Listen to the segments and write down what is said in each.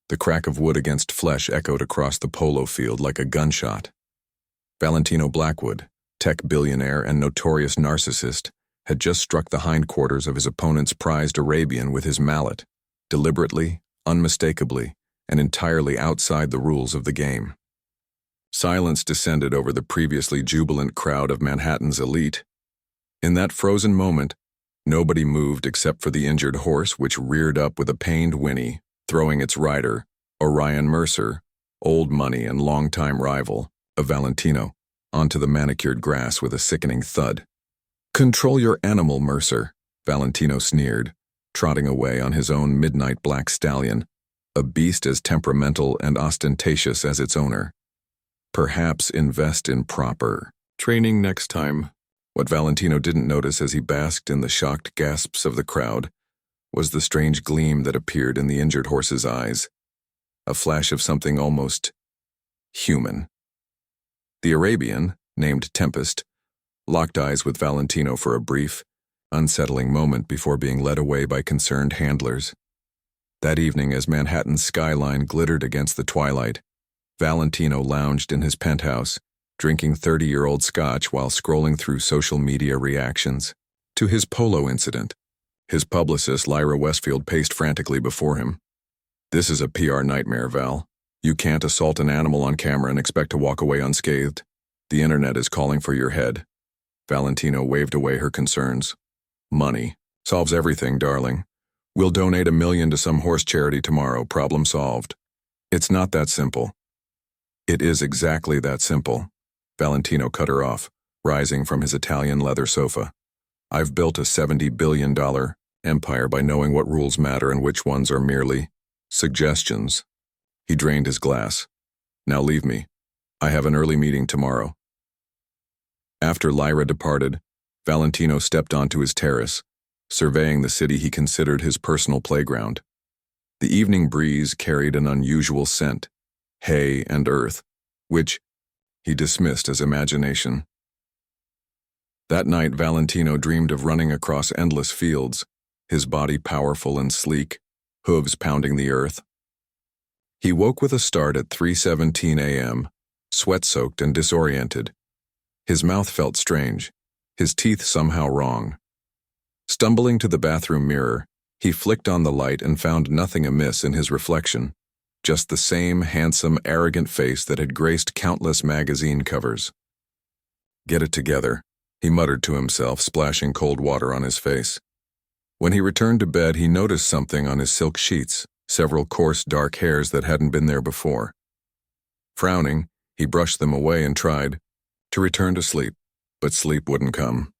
The crack of wood against flesh echoed across the polo field like a gunshot. Valentino Blackwood, tech billionaire and notorious narcissist, had just struck the hindquarters of his opponent's prized Arabian with his mallet, deliberately, unmistakably, and entirely outside the rules of the game. Silence descended over the previously jubilant crowd of Manhattan's elite. In that frozen moment, nobody moved except for the injured horse, which reared up with a pained whinny, throwing its rider, Orion Mercer, old money and longtime rival of Valentino, onto the manicured grass with a sickening thud. "Control your animal, Mercer," Valentino sneered, trotting away on his own midnight black stallion, a beast as temperamental and ostentatious as its owner. Perhaps invest in proper training next time. What Valentino didn't notice as he basked in the shocked gasps of the crowd was the strange gleam that appeared in the injured horse's eyes, a flash of something almost human. The Arabian, named Tempest, locked eyes with Valentino for a brief, unsettling moment before being led away by concerned handlers. That evening, as Manhattan's skyline glittered against the twilight, Valentino lounged in his penthouse, drinking 30-year-old scotch while scrolling through social media reactions to his polo incident. His publicist, Lyra Westfield, paced frantically before him. "This is a PR nightmare, Val. You can't assault an animal on camera and expect to walk away unscathed. The internet is calling for your head." Valentino waved away her concerns. "Money solves everything, darling. We'll donate $1 million to some horse charity tomorrow. Problem solved." "It's not that simple." "It is exactly that simple." Valentino cut her off, rising from his Italian leather sofa. "I've built a $70 billion empire by knowing what rules matter and which ones are merely suggestions." He drained his glass. "Now leave me. I have an early meeting tomorrow." After Lyra departed, Valentino stepped onto his terrace, surveying the city he considered his personal playground. The evening breeze carried an unusual scent, hay and earth, which he dismissed as imagination. That night, Valentino dreamed of running across endless fields, his body powerful and sleek, hooves pounding the earth. He woke with a start at 3:17 a.m., sweat-soaked and disoriented. His mouth felt strange, his teeth somehow wrong. Stumbling to the bathroom mirror, he flicked on the light and found nothing amiss in his reflection, just the same handsome, arrogant face that had graced countless magazine covers. "Get it together," he muttered to himself, splashing cold water on his face. When he returned to bed, he noticed something on his silk sheets, several coarse, dark hairs that hadn't been there before. Frowning, he brushed them away and tried to return to sleep, but sleep wouldn't come.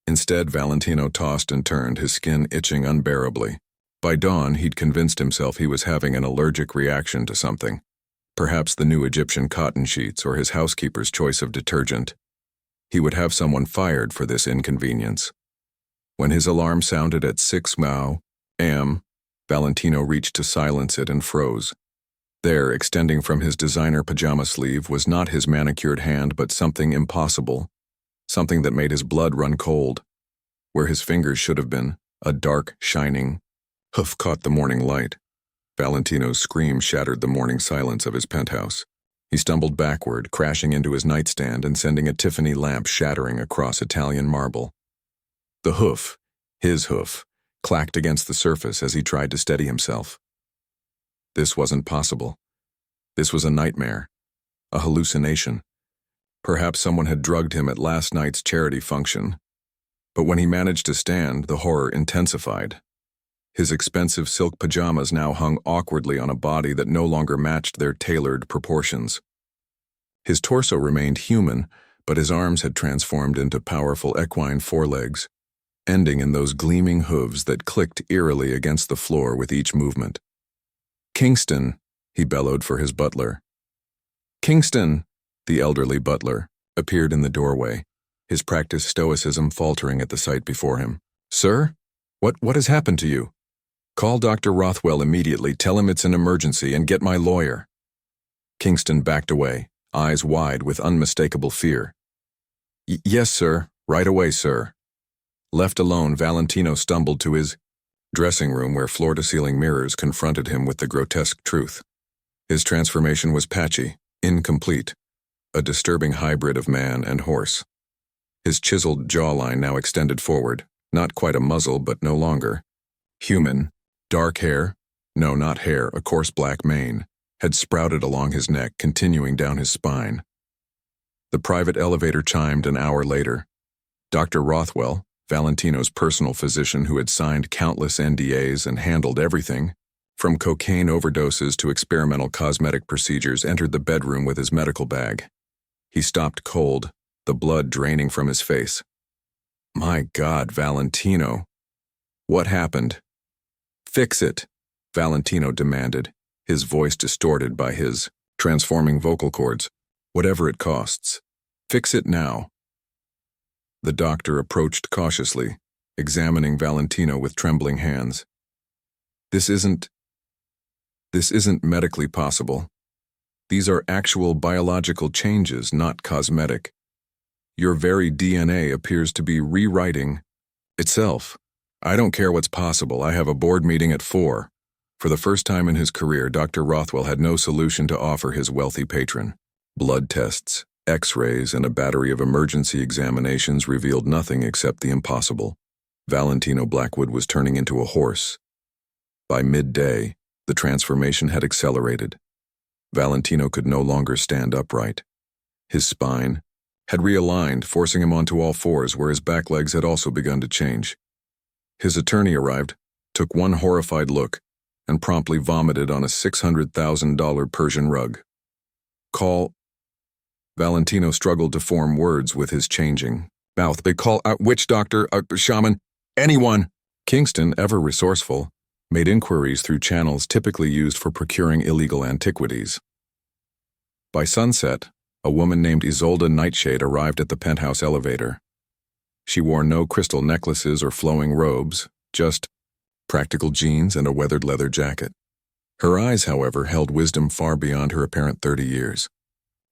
Instead, Valentino tossed and turned, his skin itching unbearably. By dawn, he'd convinced himself he was having an allergic reaction to something, perhaps the new Egyptian cotton sheets or his housekeeper's choice of detergent. He would have someone fired for this inconvenience. When his alarm sounded at 6 a.m., Valentino reached to silence it and froze. There, extending from his designer pajama sleeve, was not his manicured hand but something impossible, something that made his blood run cold. Where his fingers should have been, a dark, shining hoof caught the morning light. Valentino's scream shattered the morning silence of his penthouse. He stumbled backward, crashing into his nightstand and sending a Tiffany lamp shattering across Italian marble. The hoof, his hoof, clacked against the surface as he tried to steady himself. This wasn't possible. This was a nightmare, a hallucination. Perhaps someone had drugged him at last night's charity function. But when he managed to stand, the horror intensified. His expensive silk pajamas now hung awkwardly on a body that no longer matched their tailored proportions. His torso remained human, but his arms had transformed into powerful equine forelegs, ending in those gleaming hooves that clicked eerily against the floor with each movement. "Kingston," he bellowed for his butler. "Kingston," the elderly butler, appeared in the doorway, his practiced stoicism faltering at the sight before him. "Sir? What has happened to you?" "Call Dr. Rothwell immediately, tell him it's an emergency, and get my lawyer." Kingston backed away, eyes wide with unmistakable fear. Yes, sir. Right away, sir." Left alone, Valentino stumbled to his dressing room where floor-to-ceiling mirrors confronted him with the grotesque truth. His transformation was patchy, incomplete, a disturbing hybrid of man and horse. His chiseled jawline now extended forward, not quite a muzzle but no longer. Human, dark hair, no, not hair, a coarse black mane, had sprouted along his neck, continuing down his spine. The private elevator chimed an hour later. Dr. Rothwell, Valentino's personal physician who had signed countless NDAs and handled everything, from cocaine overdoses to experimental cosmetic procedures, entered the bedroom with his medical bag. He stopped cold, the blood draining from his face. My God, Valentino. What happened? Fix it, Valentino demanded, his voice distorted by his transforming vocal cords. Whatever it costs. Fix it now. The doctor approached cautiously, examining Valentino with trembling hands. This isn't medically possible. These are actual biological changes, not cosmetic. Your very DNA appears to be rewriting itself. I don't care what's possible. I have a board meeting at 4. For the first time in his career, Dr. Rothwell had no solution to offer his wealthy patron. Blood tests, X-rays, and a battery of emergency examinations revealed nothing except the impossible. Valentino Blackwood was turning into a horse. By midday, the transformation had accelerated. Valentino could no longer stand upright. His spine had realigned, forcing him onto all fours where his back legs had also begun to change. His attorney arrived, took one horrified look, and promptly vomited on a $600,000 Persian rug. Call. Valentino struggled to form words with his changing mouth. They call out witch doctor, shaman, anyone. Kingston, ever resourceful, made inquiries through channels typically used for procuring illegal antiquities. By sunset, a woman named Isolde Nightshade arrived at the penthouse elevator. She wore no crystal necklaces or flowing robes, just practical jeans and a weathered leather jacket. Her eyes, however, held wisdom far beyond her apparent 30 years.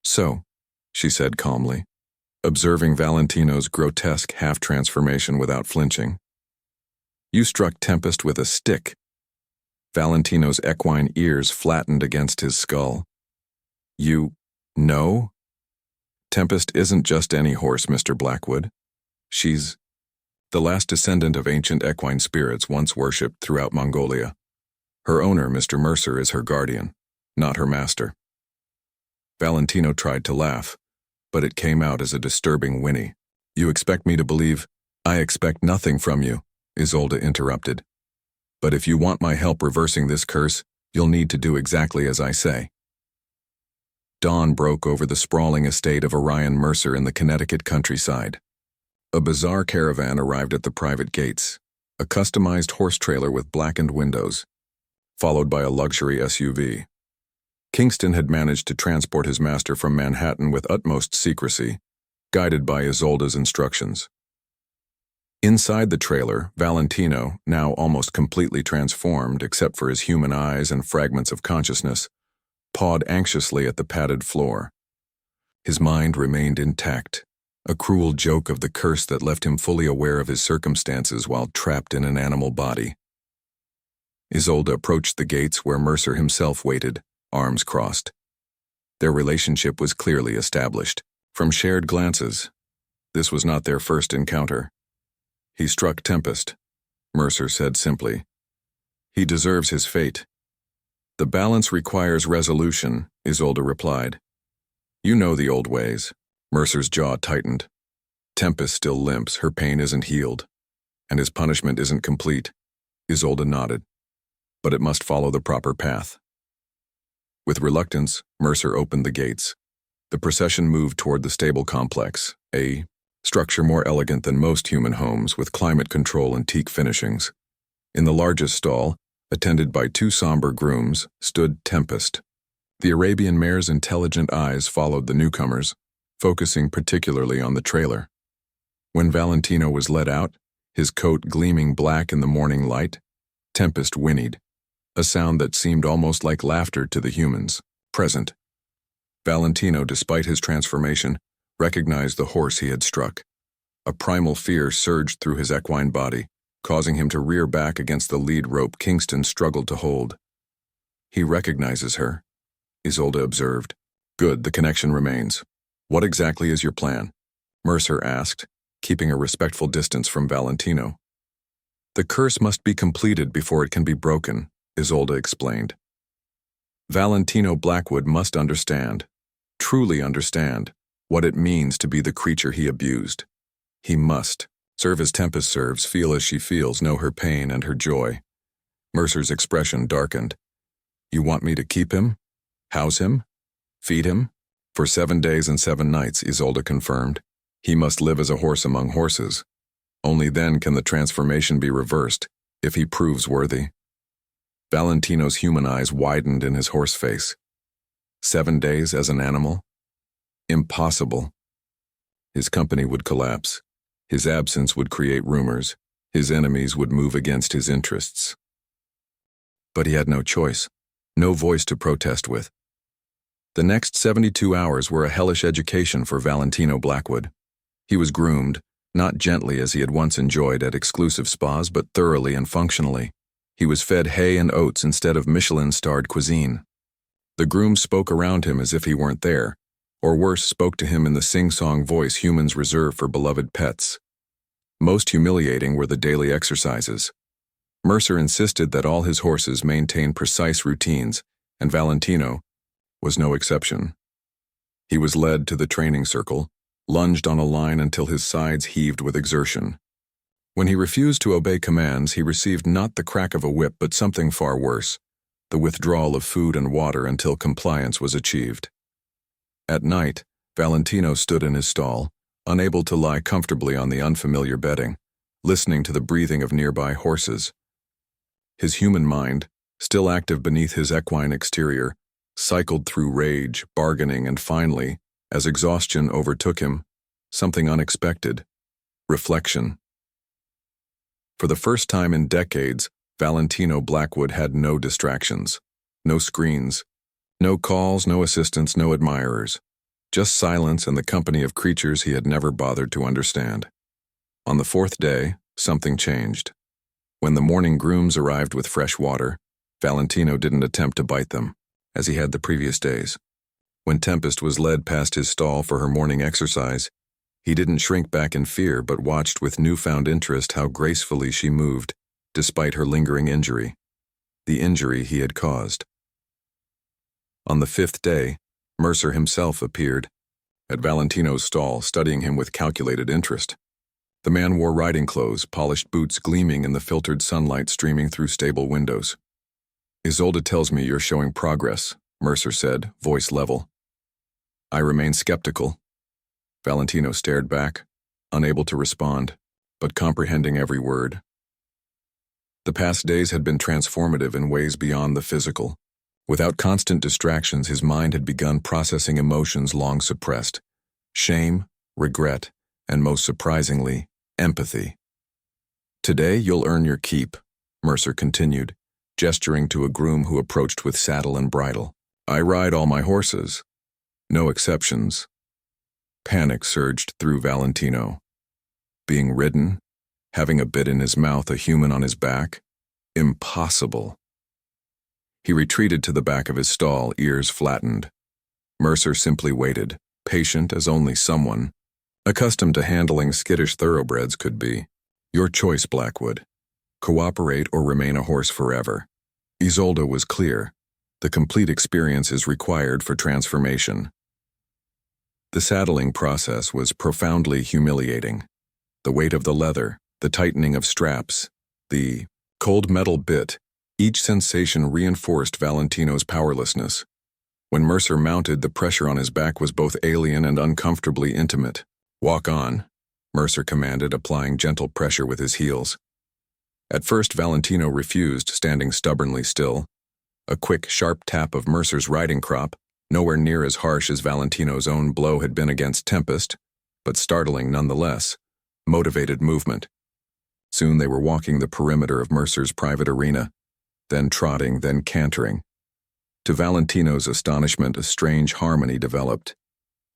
So, she said calmly, observing Valentino's grotesque half-transformation without flinching. You struck Tempest with a stick. Valentino's equine ears flattened against his skull. You know? Tempest isn't just any horse, Mr. Blackwood. She's the last descendant of ancient equine spirits once worshipped throughout Mongolia. Her owner, Mr. Mercer, is her guardian, not her master. Valentino tried to laugh, but it came out as a disturbing whinny. You expect me to believe? I expect nothing from you, Isolde interrupted. But if you want my help reversing this curse, you'll need to do exactly as I say. Dawn broke over the sprawling estate of Orion Mercer in the Connecticut countryside. A bizarre caravan arrived at the private gates, a customized horse trailer with blackened windows, followed by a luxury SUV. Kingston had managed to transport his master from Manhattan with utmost secrecy, guided by Isolde's instructions. Inside the trailer, Valentino, now almost completely transformed except for his human eyes and fragments of consciousness, pawed anxiously at the padded floor. His mind remained intact, a cruel joke of the curse that left him fully aware of his circumstances while trapped in an animal body. Isolde approached the gates where Mercer himself waited, arms crossed. Their relationship was clearly established. From shared glances, this was not their first encounter. He struck Tempest, Mercer said simply. He deserves his fate. The balance requires resolution, Isolde replied. You know the old ways. Mercer's jaw tightened. Tempest still limps, her pain isn't healed, and his punishment isn't complete. Isolde nodded. But it must follow the proper path. With reluctance, Mercer opened the gates. The procession moved toward the stable complex, a structure more elegant than most human homes with climate control and teak finishings. In the largest stall, attended by 2 somber grooms, stood Tempest. The Arabian mare's intelligent eyes followed the newcomers, focusing particularly on the trailer. When Valentino was led out, his coat gleaming black in the morning light, Tempest whinnied, a sound that seemed almost like laughter to the humans present. Valentino, despite his transformation, recognized the horse he had struck. A primal fear surged through his equine body, causing him to rear back against the lead rope Kingston struggled to hold. He recognizes her. Isolde observed. Good, the connection remains. What exactly is your plan? Mercer asked, keeping a respectful distance from Valentino. The curse must be completed before it can be broken, Isolde explained. Valentino Blackwood must understand, truly understand, what it means to be the creature he abused. He must serve as Tempest serves, feel as she feels, know her pain and her joy. Mercer's expression darkened. You want me to keep him? House him? Feed him? For 7 days and 7 nights, Isolde confirmed. He must live as a horse among horses. Only then can the transformation be reversed, if he proves worthy. Valentino's human eyes widened in his horse face. 7 days as an animal? Impossible. His company would collapse. His absence would create rumors. His enemies would move against his interests. But he had no choice, no voice to protest with. The next 72 hours were a hellish education for Valentino Blackwood. He was groomed, not gently as he had once enjoyed at exclusive spas, but thoroughly and functionally. He was fed hay and oats instead of Michelin-starred cuisine. The grooms spoke around him as if he weren't there, or worse, spoke to him in the sing-song voice humans reserve for beloved pets. Most humiliating were the daily exercises. Mercer insisted that all his horses maintain precise routines, and Valentino was no exception. He was led to the training circle, lunged on a line until his sides heaved with exertion. When he refused to obey commands, he received not the crack of a whip but something far worse, the withdrawal of food and water until compliance was achieved. At night, Valentino stood in his stall, unable to lie comfortably on the unfamiliar bedding, listening to the breathing of nearby horses. His human mind, still active beneath his equine exterior, cycled through rage, bargaining, and finally, as exhaustion overtook him, something unexpected: reflection. For the first time in decades, Valentino Blackwood had no distractions, no screens, no calls, no assistants, no admirers, just silence and the company of creatures he had never bothered to understand. On the 4th day, something changed. When the morning grooms arrived with fresh water, Valentino didn't attempt to bite them, as he had the previous days. When Tempest was led past his stall for her morning exercise, he didn't shrink back in fear but watched with newfound interest how gracefully she moved, despite her lingering injury, the injury he had caused. On the 5th day, Mercer himself appeared, at Valentino's stall, studying him with calculated interest. The man wore riding clothes, polished boots gleaming in the filtered sunlight streaming through stable windows. Isolde tells me you're showing progress, Mercer said, voice level. I remain skeptical. Valentino stared back, unable to respond, but comprehending every word. The past days had been transformative in ways beyond the physical. Without constant distractions, his mind had begun processing emotions long suppressed: shame, regret, and most surprisingly, empathy. Today you'll earn your keep, Mercer continued, gesturing to a groom who approached with saddle and bridle. I ride all my horses. No exceptions. Panic surged through Valentino. Being ridden, having a bit in his mouth, a human on his back? Impossible. He retreated to the back of his stall, ears flattened. Mercer simply waited, patient as only someone accustomed to handling skittish thoroughbreds could be. Your choice, Blackwood. Cooperate or remain a horse forever. Isolde was clear. The complete experience is required for transformation. The saddling process was profoundly humiliating. The weight of the leather, the tightening of straps, the cold metal bit, each sensation reinforced Valentino's powerlessness. When Mercer mounted, the pressure on his back was both alien and uncomfortably intimate. Walk on, Mercer commanded, applying gentle pressure with his heels. At first, Valentino refused, standing stubbornly still. A quick, sharp tap of Mercer's riding crop, nowhere near as harsh as Valentino's own blow had been against Tempest, but startling nonetheless, motivated movement. Soon they were walking the perimeter of Mercer's private arena, then trotting, then cantering. To Valentino's astonishment, a strange harmony developed.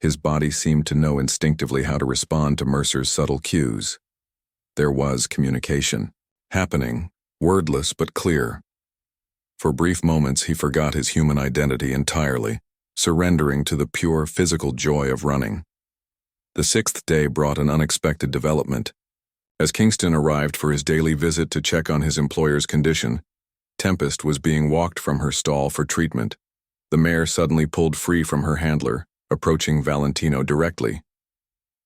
His body seemed to know instinctively how to respond to Mercer's subtle cues. There was communication, happening, wordless but clear. For brief moments he forgot his human identity entirely, surrendering to the pure physical joy of running. The sixth day brought an unexpected development. As Kingston arrived for his daily visit to check on his employer's condition, Tempest was being walked from her stall for treatment. The mare suddenly pulled free from her handler, approaching Valentino directly.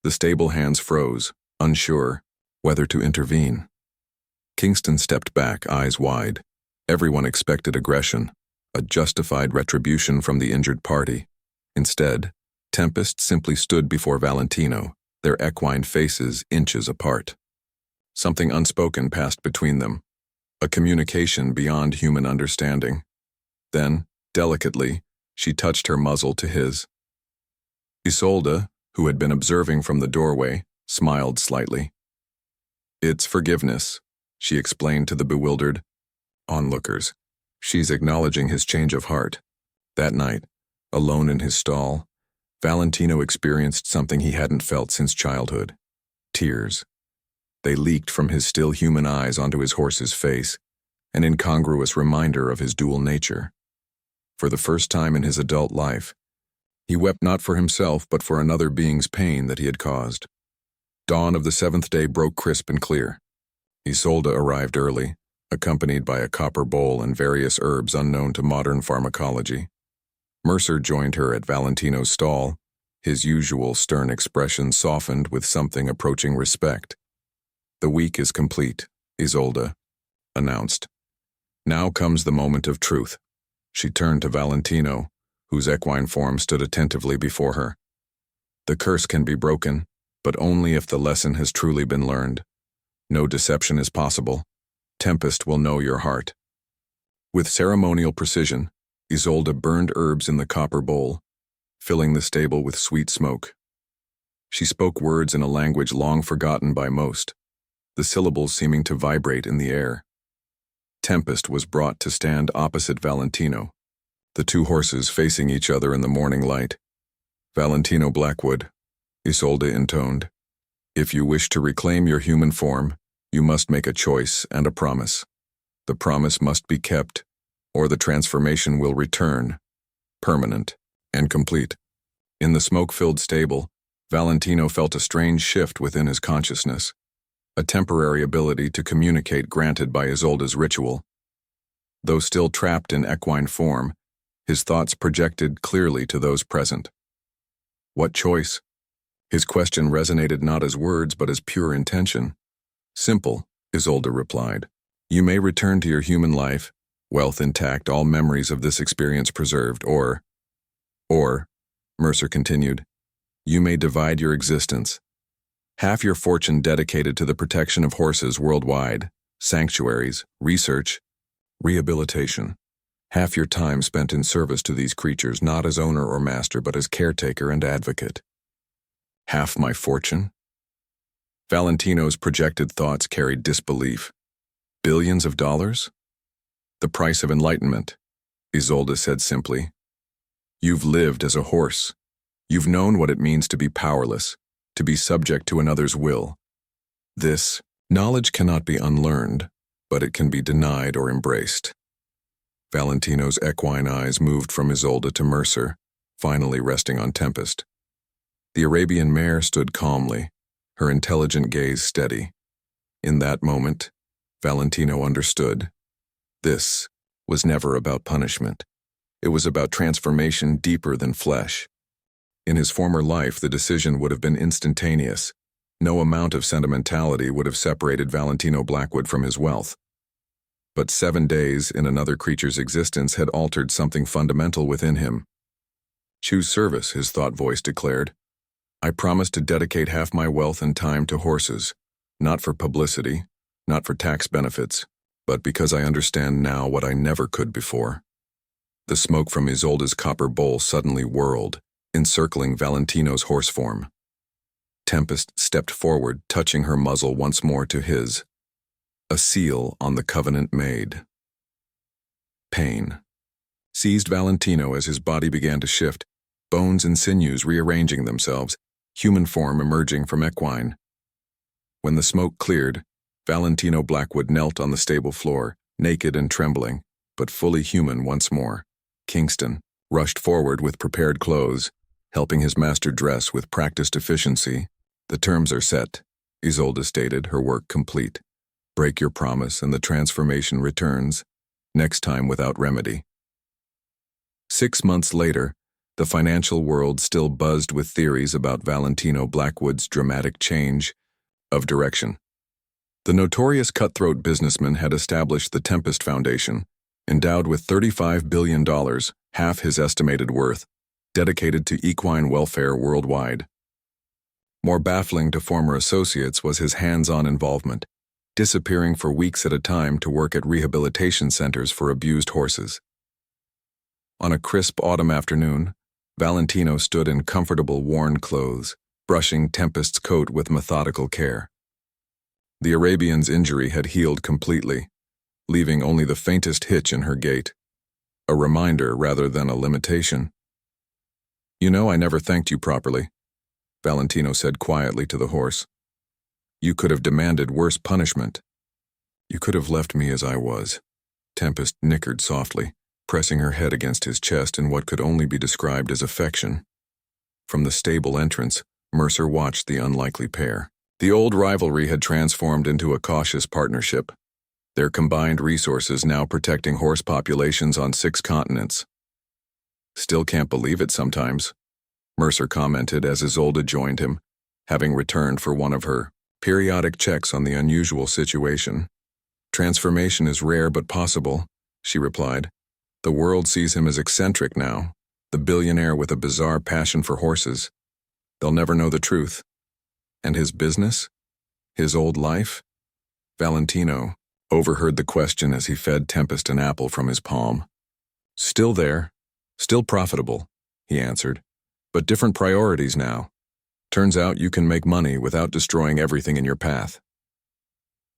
The stable hands froze, unsure whether to intervene. Kingston stepped back, eyes wide. Everyone expected aggression, a justified retribution from the injured party. Instead, Tempest simply stood before Valentino, their equine faces inches apart. Something unspoken passed between them, a communication beyond human understanding. Then, delicately, she touched her muzzle to his. Isolde, who had been observing from the doorway, smiled slightly. "It's forgiveness," she explained to the bewildered onlookers. "She's acknowledging his change of heart." That night, alone in his stall, Valentino experienced something he hadn't felt since childhood. Tears. They leaked from his still human eyes onto his horse's face, an incongruous reminder of his dual nature. For the first time in his adult life, he wept not for himself but for another being's pain that he had caused. Dawn of the seventh day broke crisp and clear. Isolde arrived early, accompanied by a copper bowl and various herbs unknown to modern pharmacology. Mercer joined her at Valentino's stall, his usual stern expression softened with something approaching respect. "The week is complete," Isolde announced. "Now comes the moment of truth." She turned to Valentino, whose equine form stood attentively before her. "The curse can be broken, but only if the lesson has truly been learned. No deception is possible. Tempest will know your heart." With ceremonial precision, Isolde burned herbs in the copper bowl, filling the stable with sweet smoke. She spoke words in a language long forgotten by most, the syllables seeming to vibrate in the air. Tempest was brought to stand opposite Valentino, the two horses facing each other in the morning light. "Valentino Blackwood," Isolde intoned, "if you wish to reclaim your human form, you must make a choice and a promise. The promise must be kept, or the transformation will return, permanent and complete." In the smoke-filled stable, Valentino felt a strange shift within his consciousness, a temporary ability to communicate granted by Isolde's ritual. Though still trapped in equine form, his thoughts projected clearly to those present. What choice? His question resonated not as words but as pure intention. "Simple," Isolde replied. "You may return to your human life, wealth intact, all memories of this experience preserved, or, Mercer continued, you may divide your existence. Half your fortune dedicated to the protection of horses worldwide, sanctuaries, research, rehabilitation. Half your time spent in service to these creatures, not as owner or master, but as caretaker and advocate." "Half my fortune?" Valentino's projected thoughts carried disbelief. "Billions of dollars?" "The price of enlightenment," Isolde said simply. "You've lived as a horse. You've known what it means to be powerless, to be subject to another's will. This knowledge cannot be unlearned, but it can be denied or embraced." Valentino's equine eyes moved from Isolde to Mercer, finally resting on Tempest. The Arabian mare stood calmly, her intelligent gaze steady. In that moment, Valentino understood. This was never about punishment. It was about transformation deeper than flesh. In his former life, the decision would have been instantaneous. No amount of sentimentality would have separated Valentino Blackwood from his wealth. But 7 days in another creature's existence had altered something fundamental within him. "Choose service," his thought voice declared. "I promise to dedicate half my wealth and time to horses, not for publicity, not for tax benefits, but because I understand now what I never could before." The smoke from Isolde's copper bowl suddenly whirled, encircling Valentino's horse form. Tempest stepped forward, touching her muzzle once more to his. A seal on the covenant made. Pain seized Valentino as his body began to shift, bones and sinews rearranging themselves, human form emerging from equine. When the smoke cleared, Valentino Blackwood knelt on the stable floor, naked and trembling, but fully human once more. Kingston rushed forward with prepared clothes, helping his master dress with practiced efficiency. "The terms are set," Isolde stated, her work complete. "Break your promise and the transformation returns, next time without remedy." 6 months later, the financial world still buzzed with theories about Valentino Blackwood's dramatic change of direction. The notorious cutthroat businessman had established the Tempest Foundation, endowed with $35 billion, half his estimated worth, dedicated to equine welfare worldwide. More baffling to former associates was his hands-on involvement, disappearing for weeks at a time to work at rehabilitation centers for abused horses. On a crisp autumn afternoon, Valentino stood in comfortable, worn clothes, brushing Tempest's coat with methodical care. The Arabian's injury had healed completely, leaving only the faintest hitch in her gait, a reminder rather than a limitation. "You know, I never thanked you properly," Valentino said quietly to the horse. "You could have demanded worse punishment. You could have left me as I was." Tempest nickered softly, pressing her head against his chest in what could only be described as affection. From the stable entrance, Mercer watched the unlikely pair. The old rivalry had transformed into a cautious partnership, their combined resources now protecting horse populations on 6 continents. "Still can't believe it sometimes," Mercer commented as Isolde joined him, having returned for one of her periodic checks on the unusual situation. "Transformation is rare but possible," she replied. "The world sees him as eccentric now, the billionaire with a bizarre passion for horses. They'll never know the truth. And his business? His old life?" Valentino overheard the question as he fed Tempest an apple from his palm. "Still there, still profitable," he answered, "but different priorities now. Turns out you can make money without destroying everything in your path."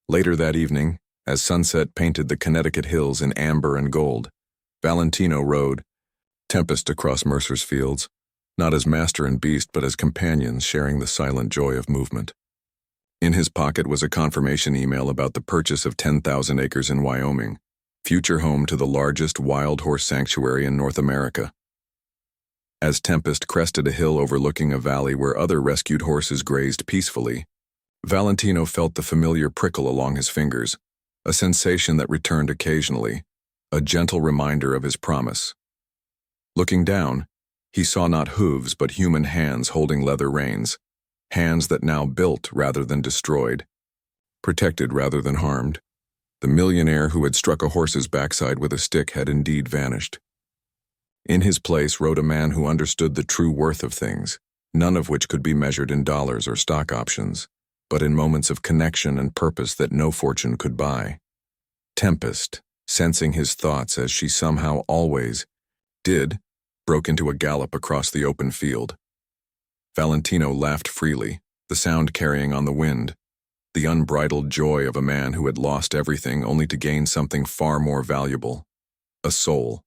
Later that evening, as sunset painted the Connecticut hills in amber and gold, Valentino rode Tempest across Mercer's fields, not as master and beast but as companions sharing the silent joy of movement. In his pocket was a confirmation email about the purchase of 10,000 acres in Wyoming, future home to the largest wild horse sanctuary in North America. As Tempest crested a hill overlooking a valley where other rescued horses grazed peacefully, Valentino felt the familiar prickle along his fingers, a sensation that returned occasionally, a gentle reminder of his promise. Looking down, he saw not hooves but human hands holding leather reins, hands that now built rather than destroyed, protected rather than harmed. The millionaire who had struck a horse's backside with a stick had indeed vanished. In his place rode a man who understood the true worth of things, none of which could be measured in dollars or stock options, but in moments of connection and purpose that no fortune could buy. Tempest, sensing his thoughts as she somehow always did, broke into a gallop across the open field. Valentino laughed freely, the sound carrying on the wind, the unbridled joy of a man who had lost everything only to gain something far more valuable, a soul.